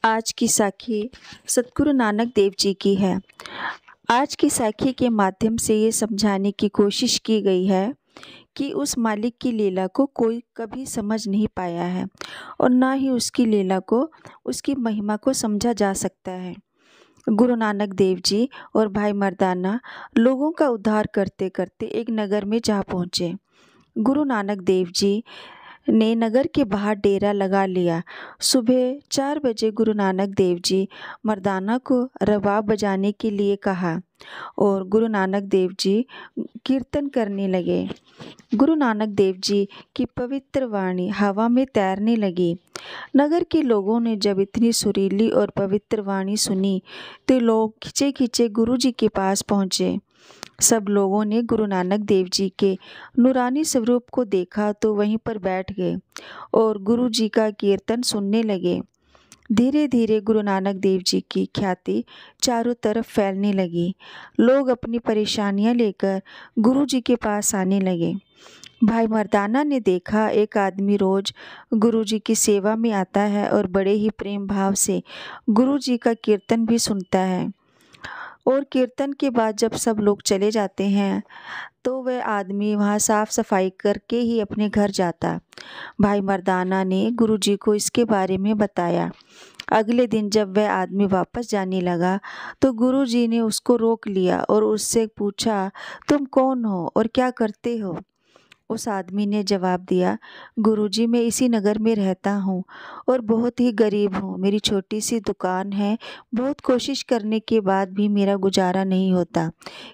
आज की साखी सतगुरु नानक देव जी की है। आज की साखी के माध्यम से ये समझाने की कोशिश की गई है कि उस मालिक की लीला को कोई कभी समझ नहीं पाया है और ना ही उसकी लीला को, उसकी महिमा को समझा जा सकता है। गुरु नानक देव जी और भाई मर्दाना लोगों का उद्धार करते करते एक नगर में जा पहुँचे। गुरु नानक देव जी ने नगर के बाहर डेरा लगा लिया। सुबह 4 बजे गुरु नानक देव जी मर्दाना को रबाब बजाने के लिए कहा और गुरु नानक देव जी कीर्तन करने लगे। गुरु नानक देव जी की पवित्र वाणी हवा में तैरने लगी। नगर के लोगों ने जब इतनी सुरीली और पवित्र वाणी सुनी तो लोग खिंचे खिंचे गुरु जी के पास पहुँचे। सब लोगों ने गुरु नानक देव जी के नूरानी स्वरूप को देखा तो वहीं पर बैठ गए और गुरु जी का कीर्तन सुनने लगे। धीरे धीरे गुरु नानक देव जी की ख्याति चारों तरफ फैलने लगी। लोग अपनी परेशानियां लेकर गुरु जी के पास आने लगे। भाई मर्दाना ने देखा एक आदमी रोज गुरु जी की सेवा में आता है और बड़े ही प्रेम भाव से गुरु जी का कीर्तन भी सुनता है और कीर्तन के बाद जब सब लोग चले जाते हैं तो वह आदमी वहाँ साफ सफाई करके ही अपने घर जाता। भाई मर्दाना ने गुरुजी को इसके बारे में बताया। अगले दिन जब वह आदमी वापस जाने लगा तो गुरुजी ने उसको रोक लिया और उससे पूछा, तुम कौन हो और क्या करते हो? उस आदमी ने जवाब दिया, गुरुजी मैं इसी नगर में रहता हूँ और बहुत ही गरीब हूँ। मेरी छोटी सी दुकान है। बहुत कोशिश करने के बाद भी मेरा गुजारा नहीं होता।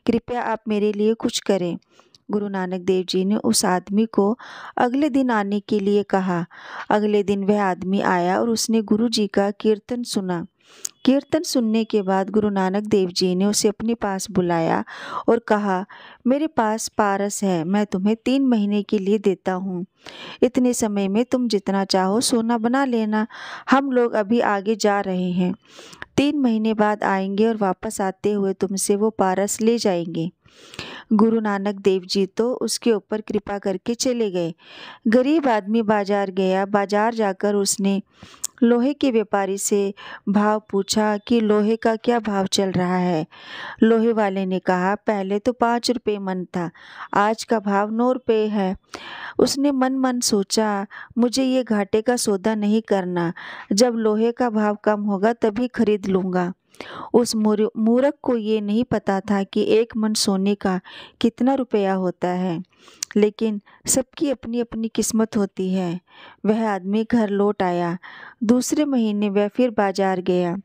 कृपया आप मेरे लिए कुछ करें। गुरु नानक देव जी ने उस आदमी को अगले दिन आने के लिए कहा। अगले दिन वह आदमी आया और उसने गुरु जी का कीर्तन सुना। कीर्तन सुनने के बाद गुरु नानक देव जी ने उसे अपने पास बुलाया और कहा, मेरे पास पारस है, मैं तुम्हें 3 महीने के लिए देता हूँ। इतने समय में तुम जितना चाहो सोना बना लेना। हम लोग अभी आगे जा रहे हैं, 3 महीने बाद आएंगे और वापस आते हुए तुमसे वो पारस ले जाएंगे। गुरु नानक देव जी तो उसके ऊपर कृपा करके चले गए। गरीब आदमी बाजार गया। बाजार जाकर उसने लोहे के व्यापारी से भाव पूछा कि लोहे का क्या भाव चल रहा है। लोहे वाले ने कहा, पहले तो 5 रुपये मन था, आज का भाव 9 रुपये है। उसने मन मन सोचा, मुझे ये घाटे का सौदा नहीं करना, जब लोहे का भाव कम होगा तभी खरीद लूँगा। उस मूर्ख को ये नहीं पता था कि 1 मन सोने का कितना रुपया होता है, लेकिन सबकी अपनी अपनी किस्मत होती है। वह आदमी घर लौट आया। दूसरे महीने वह फिर बाजार गया।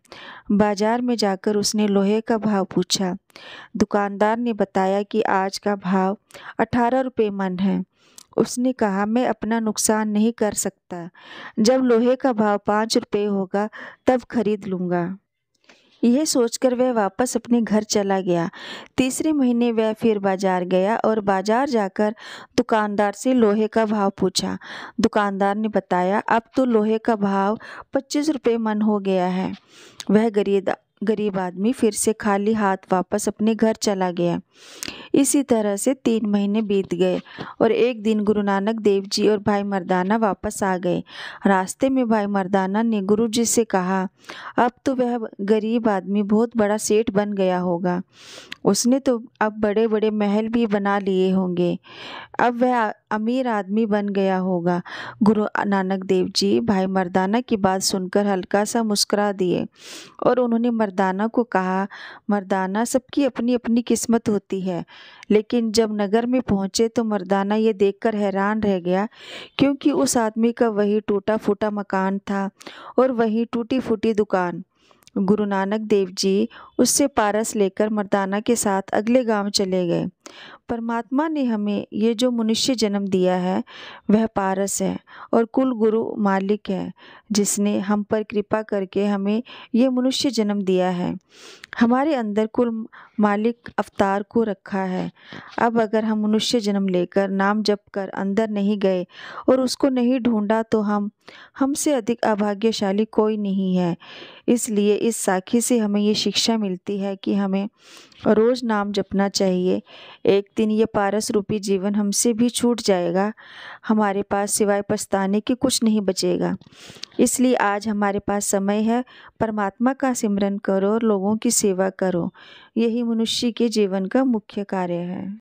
बाजार में जाकर उसने लोहे का भाव पूछा। दुकानदार ने बताया कि आज का भाव 18 रुपये मन है। उसने कहा, मैं अपना नुकसान नहीं कर सकता, जब लोहे का भाव 5 रुपये होगा तब खरीद लूँगा। यह सोचकर वह वापस अपने घर चला गया। तीसरे महीने वह फिर बाजार गया और बाजार जाकर दुकानदार से लोहे का भाव पूछा। दुकानदार ने बताया, अब तो लोहे का भाव 25 रुपये मन हो गया है। वह गरीब आदमी फिर से खाली हाथ वापस अपने घर चला गया। इसी तरह से 3 महीने बीत गए और एक दिन गुरु नानक देव जी और भाई मर्दाना वापस आ गए। रास्ते में भाई मर्दाना ने गुरु जी से कहा, अब तो वह गरीब आदमी बहुत बड़ा सेठ बन गया होगा। उसने तो अब बड़े बड़े महल भी बना लिए होंगे। अब वह अमीर आदमी बन गया होगा। गुरु नानक देव जी भाई मर्दाना की बात सुनकर हल्का सा मुस्कुरा दिए और उन्होंने मर्दाना को कहा, मर्दाना सबकी अपनी अपनी किस्मत होती है। लेकिन जब नगर में पहुंचे तो मर्दाना ये देखकर हैरान रह गया, क्योंकि उस आदमी का वही टूटा फूटा मकान था और वही टूटी फूटी दुकान। गुरु नानक देव जी उससे पारस लेकर मर्दाना के साथ अगले गांव चले गए। परमात्मा ने हमें ये जो मनुष्य जन्म दिया है वह पारस है और कुल गुरु मालिक है, जिसने हम पर कृपा करके हमें ये मनुष्य जन्म दिया है। हमारे अंदर कुल मालिक अवतार को रखा है। अब अगर हम मनुष्य जन्म लेकर नाम जप कर अंदर नहीं गए और उसको नहीं ढूंढा तो हमसे अधिक अभाग्यशाली कोई नहीं है। इसलिए इस साखी से हमें ये शिक्षा मिलती है कि हमें रोज़ नाम जपना चाहिए। एक दिन ये पारस रूपी जीवन हमसे भी छूट जाएगा, हमारे पास सिवाय पछताने के कुछ नहीं बचेगा। इसलिए आज हमारे पास समय है, परमात्मा का सिमरन करो और लोगों की सेवा करो। यही मनुष्य के जीवन का मुख्य कार्य है।